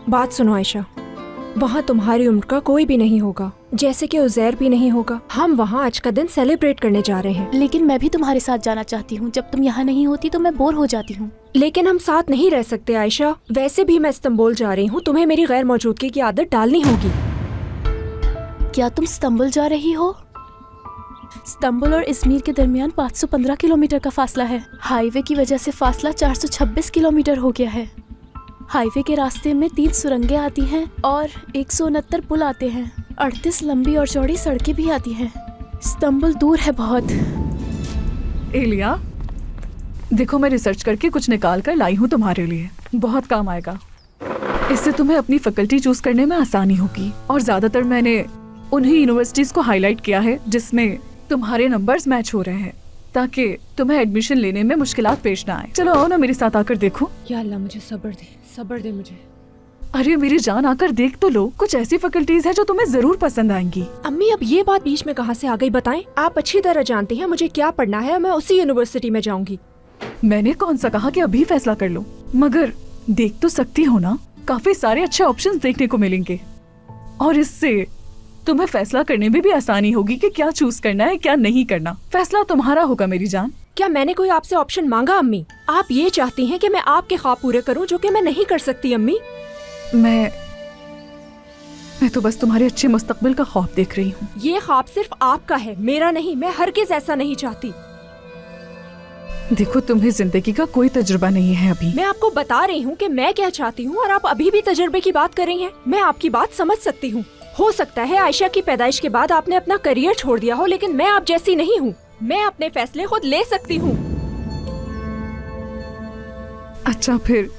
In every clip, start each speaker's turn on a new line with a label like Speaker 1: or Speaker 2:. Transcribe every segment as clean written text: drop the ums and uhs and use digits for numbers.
Speaker 1: बात सुनो आयशा, वहाँ तुम्हारी उम्र का कोई भी नहीं होगा, जैसे कि उज़ैर भी नहीं होगा। हम वहाँ आज का दिन सेलिब्रेट करने जा रहे हैं।
Speaker 2: लेकिन मैं भी तुम्हारे साथ जाना चाहती हूँ। जब तुम यहाँ नहीं होती तो मैं बोर हो जाती हूँ।
Speaker 1: लेकिन हम साथ नहीं रह सकते आयशा। वैसे भी मैं इस्तांबुल जा रही हूँ, तुम्हें मेरी गैर मौजूदगी की आदत डालनी होगी।
Speaker 2: क्या तुम इस्तांबुल जा रही हो? इस्तांबुल और इज़मीर के दरमियान 515 किलोमीटर का फासला है। हाईवे की वजह से फासला 426 किलोमीटर हो गया है। हाईवे के रास्ते में 3 सुरंगें आती हैं और 169 पुल आते हैं। 38 लंबी और चौड़ी सड़कें भी आती हैं। इस्तांबुल दूर है बहुत।
Speaker 3: एलिया, देखो मैं रिसर्च करके कुछ निकाल कर लाई हूँ तुम्हारे लिए, बहुत काम आएगा। इससे तुम्हें अपनी फैकल्टी चूज करने में आसानी होगी। और ज्यादातर मैंने उन्हीं यूनिवर्सिटीज को हाईलाइट किया है जिसमें तुम्हारे नंबर्स मैच हो रहे हैं, ताकि तुम्हें एडमिशन लेने में मुश्किलात पेश ना आए। चलो आओ ना मेरे साथ आकर देखो।
Speaker 1: या अल्लाह मुझे सब्र दे मुझे।
Speaker 3: अरे मेरी जान, आकर देख तो लो, कुछ ऐसी फैकल्टीज है जो तुम्हें जरूर पसंद आएंगी।
Speaker 1: अम्मी अब ये बात बीच में कहाँ से आ गई बताएं? आप अच्छी तरह जानती हैं मुझे क्या पढ़ना है, मैं उसी यूनिवर्सिटी में जाऊंगी।
Speaker 3: मैंने कौन सा कहा कि अभी फैसला कर लो, मगर देख तो सकती हो ना, काफी सारे अच्छे ऑप्शंस देखने को मिलेंगे और इससे तुम्हें फैसला करने में भी आसानी होगी कि क्या चूज करना है क्या नहीं करना। फैसला तुम्हारा होगा मेरी जान।
Speaker 1: क्या मैंने कोई आपसे ऑप्शन मांगा अम्मी? आप ये चाहती हैं कि मैं आपके ख्वाब पूरे करूं जो कि मैं नहीं कर सकती अम्मी।
Speaker 3: मैं तो बस तुम्हारे अच्छे मुस्तकबिल का ख्वाब देख रही हूँ।
Speaker 1: ये ख्वाब सिर्फ आपका है, मेरा नहीं। मैं हरगिज़ ऐसा नहीं चाहती।
Speaker 3: देखो तुम्हें जिंदगी का कोई तजुर्बा नहीं है अभी।
Speaker 1: मैं आपको बता रही हूँ कि मैं क्या चाहती हूँ और आप अभी भी तजुर्बे की बात कर रही हैं। मैं आपकी बात समझ सकती हूँ। हो सकता है आयशा की पैदाइश के बाद आपने अपना करियर छोड़ दिया हो, लेकिन मैं आप जैसी नहीं हूँ। मैं अपने फैसले खुद ले सकती हूँ।
Speaker 3: अच्छा, फिर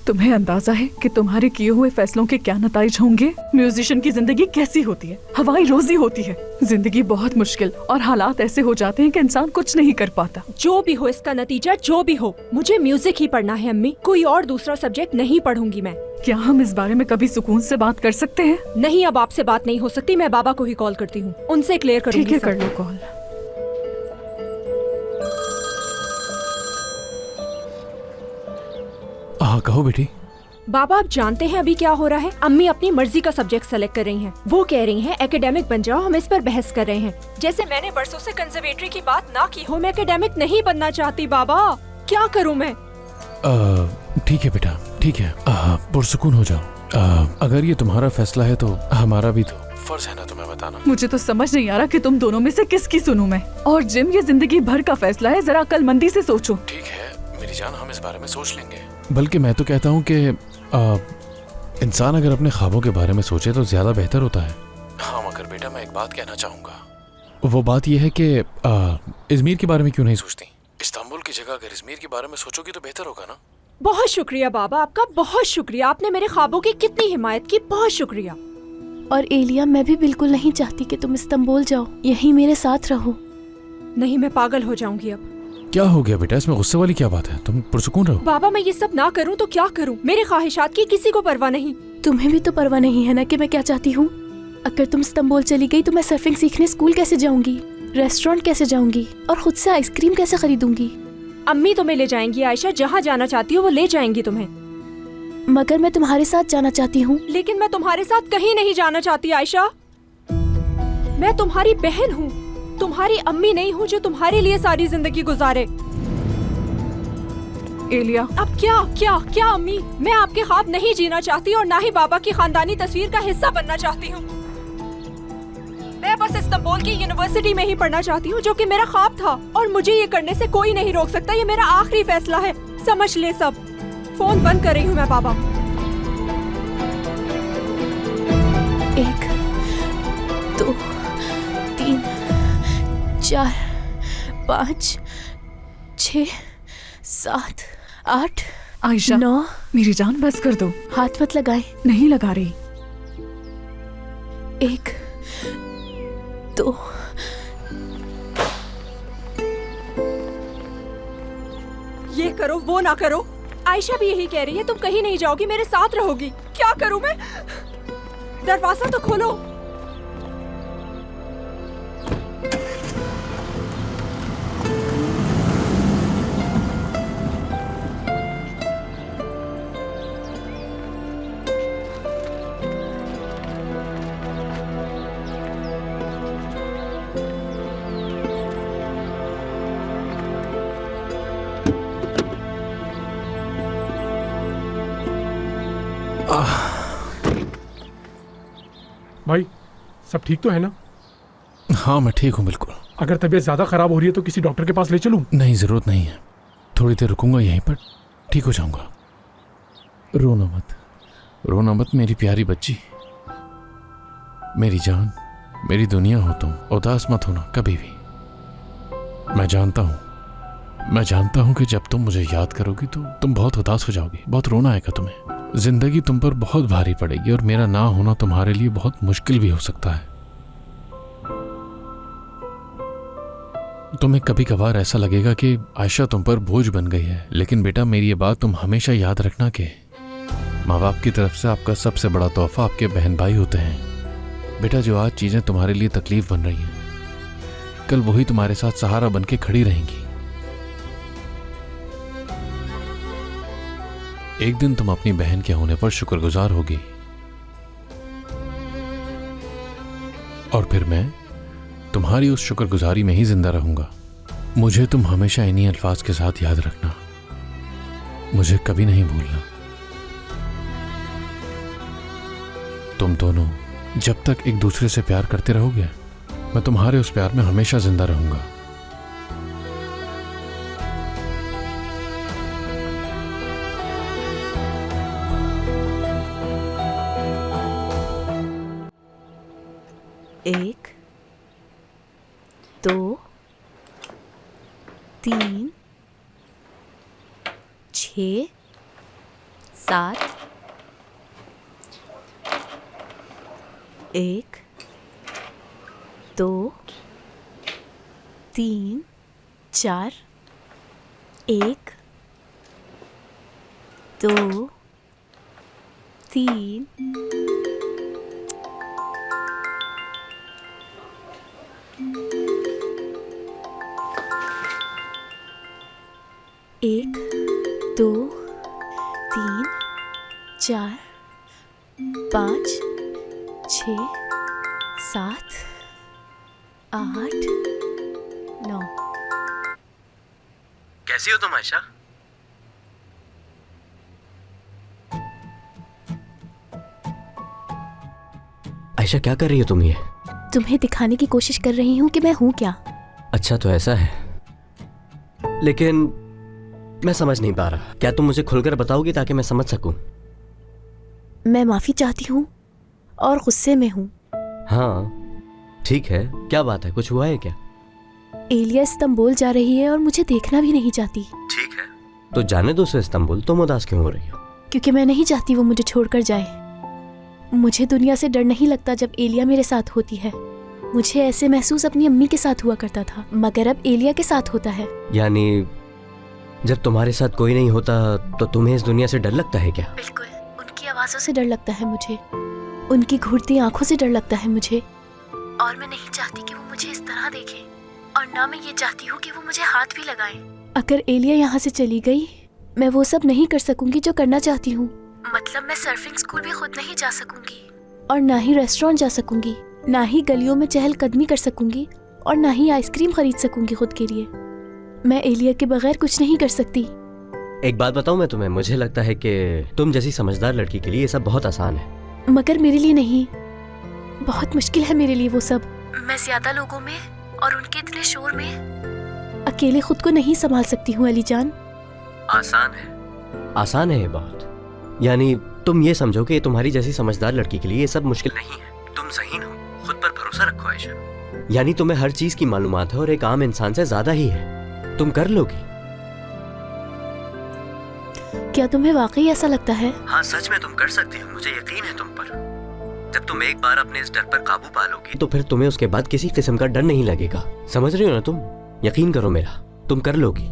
Speaker 3: तुम्हें अंदाजा है कि तुम्हारे किए हुए फैसलों के क्या नताइज होंगे? म्यूजिशियन की जिंदगी कैसी होती है? हवाई रोजी होती है। जिंदगी बहुत मुश्किल और हालात ऐसे हो जाते हैं कि इंसान कुछ नहीं कर पाता।
Speaker 1: जो भी हो इसका नतीजा, जो भी हो, मुझे म्यूजिक ही पढ़ना है अम्मी। कोई और दूसरा सब्जेक्ट नहीं पढ़ूंगी मैं।
Speaker 3: क्या हम इस बारे में कभी सुकून से बात कर सकते हैं?
Speaker 1: नहीं, अब आपसे बात नहीं हो सकती। मैं बाबा को ही कॉल करती हूँ, उनसे क्लियर करूंगी।
Speaker 3: ठीक है, कर लो कॉल।
Speaker 4: हाँ कहो बेटी।
Speaker 1: बाबा आप जानते हैं अभी क्या हो रहा है? अम्मी अपनी मर्जी का सब्जेक्ट सेलेक्ट कर रही हैं। वो कह रही हैं एकेडमिक बन जाओ, हम इस पर बहस कर रहे हैं। जैसे मैंने बरसों से कंजर्वेटरी की बात ना की हो। मैं एकेडमिक नहीं बनना चाहती बाबा, क्या करूँ मैं?
Speaker 4: ठीक है बेटा, ठीक है, पुरसुकून हो जाओ। अगर ये तुम्हारा फैसला है तो हमारा भी तो फर्ज है ना तुम्हें बताना।
Speaker 3: मुझे तो समझ नहीं आ रहा कि तुम दोनों में से किसकी सुनूं मैं। और जिम, ये जिंदगी भर का फैसला है, जरा अक्लमंदी से सोचो।
Speaker 4: ठीक है मेरी जान, हम इस बारे में सोच लेंगे। बल्कि मैं तो कहता हूँ कि इंसान अगर अपने ख्वाबों के बारे में सोचे तो ज्यादा बेहतर होता है। हाँ मगर बेटा मैं एक बात कहना चाहूँगा। वो बात यह है कि इज़मीर के बारे में क्यों नहीं सोचती? इस्तांबुल की जगह अगर इज़मीर के बारे में सोचोगी तो बेहतर होगा ना।
Speaker 1: बहुत शुक्रिया बाबा, आपका बहुत शुक्रिया। आपने मेरे ख्वाबों की कितनी हिमायत की, बहुत शुक्रिया।
Speaker 2: और एलिया, मैं भी बिल्कुल नहीं चाहती कि तुम इस्तांबुल जाओ, यहीं मेरे साथ रहो।
Speaker 1: नहीं, मैं पागल हो जाऊंगी अब।
Speaker 4: क्या हो गया बेटा, इसमें गुस्से वाली क्या बात है? तुम पुरसुकून रहो।
Speaker 1: बाबा मैं ये सब ना करूं तो क्या करूं? मेरे ख्वाहिशात की किसी को परवाह नहीं।
Speaker 2: तुम्हें भी तो परवाह नहीं है ना कि मैं क्या चाहती हूँ? अगर तुम इस्तांबुल चली गई तो मैं सर्फिंग सीखने स्कूल कैसे जाऊंगी, रेस्टोरेंट कैसे जाऊंगी और खुद से आइसक्रीम कैसे खरीदूंगी?
Speaker 1: अम्मी तुम्हें ले जाएंगी आयशा, जहाँ जाना चाहती हो वो ले जाएंगी तुम्हें।
Speaker 2: मगर मैं तुम्हारे साथ जाना चाहती हूँ।
Speaker 1: लेकिन मैं तुम्हारे साथ कहीं नहीं जाना चाहती आयशा। मैं तुम्हारी बहन हूँ, तुम्हारी अम्मी नहीं हूँ जो तुम्हारे लिए सारी जिंदगी गुजारे।
Speaker 3: एलिया,
Speaker 1: अब क्या क्या क्या अम्मी, मैं आपके ख्वाब नहीं जीना चाहती और ना ही बाबा की खानदानी तस्वीर का हिस्सा बनना चाहती हूँ। मैं बस इस्तांबुल की यूनिवर्सिटी में ही पढ़ना चाहती हूँ जो कि मेरा ख्वाब था, और मुझे ये करने से कोई नहीं रोक सकता। ये मेरा आखिरी फैसला है, समझ ले सब। फोन बंद कर रही हूँ मैं बाबा।
Speaker 2: 1 2 3 4 5 6 7 8
Speaker 3: आयशा
Speaker 2: 9।
Speaker 3: मेरी जान बस कर दो।
Speaker 2: हाथ मत लगाए।
Speaker 3: नहीं लगा रही।
Speaker 2: 1 2
Speaker 1: ये करो वो ना करो। आयशा भी यही कह रही है, तुम कहीं नहीं जाओगी, मेरे साथ रहोगी। क्या करूं मैं? दरवाजा तो खोलो।
Speaker 5: भाई सब ठीक तो है ना?
Speaker 4: हाँ मैं ठीक हूँ बिल्कुल।
Speaker 5: अगर तबीयत ज़्यादा ख़राब हो रही है तो किसी डॉक्टर के पास ले चलूँ?
Speaker 4: नहीं, ज़रूरत नहीं है। थोड़ी देर रुकूंगा यहीं पर, ठीक हो जाऊंगा। रोना मत, रोना मत मेरी प्यारी बच्ची, मेरी जान, मेरी दुनिया हो तुम। उदास मत होना कभी भी। मैं जानता हूँ कि जब तुम मुझे याद करोगी तो तुम बहुत उदास हो जाओगी, बहुत रोना आएगा तुम्हें। जिंदगी तुम पर बहुत भारी पड़ेगी और मेरा ना होना तुम्हारे लिए बहुत मुश्किल भी हो सकता है। तुम्हें कभी कभार ऐसा लगेगा कि आयशा तुम पर बोझ बन गई है, लेकिन बेटा मेरी ये बात तुम हमेशा याद रखना कि माँ बाप की तरफ से आपका सबसे बड़ा तोहफा आपके बहन भाई होते हैं। बेटा जो आज चीजें तुम्हारे लिए तकलीफ बन रही हैं, कल वही तुम्हारे साथ सहारा बन के खड़ी रहेंगी। एक दिन तुम अपनी बहन के होने पर शुक्रगुजार होगी और फिर मैं तुम्हारी उस शुक्रगुजारी में ही जिंदा रहूंगा। मुझे तुम हमेशा इन्हीं अल्फाज के साथ याद रखना, मुझे कभी नहीं भूलना। तुम दोनों जब तक एक दूसरे से प्यार करते रहोगे, मैं तुम्हारे उस प्यार में हमेशा जिंदा रहूंगा।
Speaker 2: एक, दो, तीन, 6, 7, 1, 2, 3, 4, 1, 2, 3, 1, 2, 3, 4, 5, 6, 7, 8, 9।
Speaker 6: कैसी हो तुम आयशा? आयशा क्या कर रही हो तुम ये?
Speaker 2: तुम्हें दिखाने की कोशिश कर रही हूँ कि मैं हूँ क्या।
Speaker 6: अच्छा तो ऐसा है, लेकिन मैं समझ नहीं पा रहा। क्या तुम मुझे खुलकर बताओगी ताकि मैं समझ सकूं?
Speaker 2: मैं माफी चाहती हूँ और गुस्से में हूँ।
Speaker 6: हाँ ठीक है, क्या बात है, कुछ हुआ है क्या?
Speaker 2: एलिया इस्तांबुल जा रही है और मुझे देखना भी नहीं चाहती।
Speaker 6: ठीक है तो जाने दो उसे इस्तांबुल। तुम उदास क्यों हो रही हो?
Speaker 2: क्योंकि मैं नहीं चाहती वो मुझे छोड़कर जाए। मुझे दुनिया से डर नहीं लगता जब एलिया मेरे साथ होती है। मुझे ऐसे महसूस अपनी अम्मी के साथ हुआ करता था, मगर अब एलिया के साथ होता है।
Speaker 6: यानी जब तुम्हारे साथ कोई नहीं होता तो तुम्हें इस दुनिया से डर लगता है क्या?
Speaker 2: बिल्कुल, उनकी आवाजों से डर लगता है मुझे, उनकी घूरती आंखों से डर लगता है मुझे। और मैं नहीं चाहती कि वो मुझे इस तरह देखे, और ना मैं ये चाहती हूँ कि वो मुझे हाथ भी लगाए। अगर एलिया यहाँ से चली गई, मैं वो सब नहीं कर सकूंगी जो करना चाहती हूँ। मतलब मैं सर्फिंग स्कूल भी खुद नहीं जा सकूंगी, और ना ही रेस्टोरेंट जा सकूंगी, ना ही गलियों में चहलकदमी कर सकूंगी, और ना ही आइसक्रीम खरीद सकूंगी खुद के लिए। मैं एलिया के बगैर कुछ नहीं कर सकती।
Speaker 6: एक बात बताऊं मैं तुम्हें, मुझे लगता है कि तुम जैसी समझदार लड़की के लिए ये सब बहुत आसान है।
Speaker 2: मगर मेरे लिए नहीं, बहुत मुश्किल है मेरे लिए वो सब। मैं ज्यादा लोगों में और उनके इतने शोर में अकेले खुद को नहीं संभाल सकती हूँ अली जान।
Speaker 6: आसान है, आसान है ये बहुत। यानी तुम ये समझो कि तुम्हारी जैसी समझदार लड़की के लिए ये सब मुश्किल नहीं है। तुम ज़हीन हो, खुद पर भरोसा रखो आयशा। यानी तुम्हें हर चीज की मालूमात है और एक आम इंसान से ज्यादा ही है। तुम कर लोगी।
Speaker 2: क्या तुम्हें वाकई ऐसा लगता है?
Speaker 6: हाँ सच में तुम कर सकती हो, मुझे यकीन है तुम पर। जब तुम एक बार अपने इस डर पर काबू पा लोगी तो फिर तुम्हें उसके बाद किसी किस्म का डर नहीं लगेगा। समझ रही हो ना तुम? यकीन करो मेरा, तुम कर लोगी।